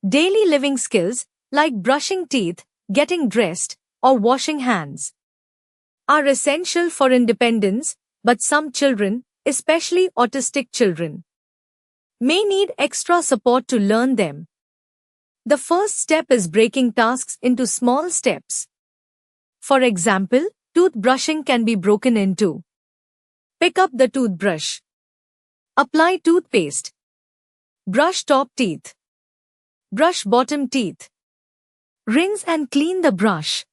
Daily living skills, like brushing teeth, getting dressed, or washing hands, are essential for independence, but some children, especially autistic children, may need extra support to learn them. The first step is breaking tasks into small steps. For example, toothbrushing can be broken into: pick up the toothbrush, apply toothpaste, brush top teeth, brush bottom teeth, rinse and clean the brush.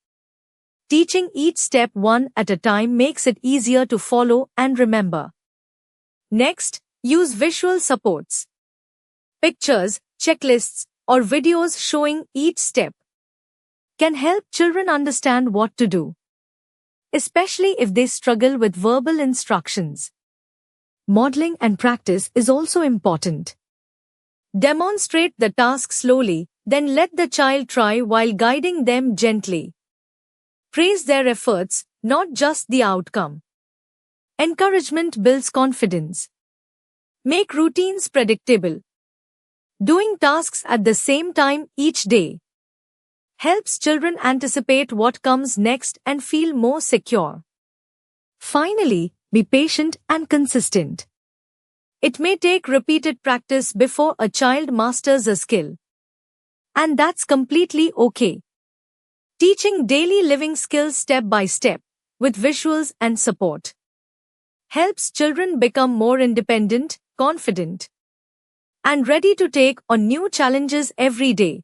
Teaching each step one at a time makes it easier to follow and remember. Next, use visual supports. Pictures, checklists, or videos showing each step can help children understand what to do, especially if they struggle with verbal instructions. Modeling and practice is also important. Demonstrate the task slowly, then let the child try while guiding them gently. Praise their efforts, not just the outcome. Encouragement builds confidence. Make routines predictable. Doing tasks at the same time each day helps children anticipate what comes next and feel more secure. Finally, be patient and consistent. It may take repeated practice before a child masters a skill, and that's completely okay. Teaching daily living skills step by step, with visuals and support, helps children become more independent, confident, and ready to take on new challenges every day.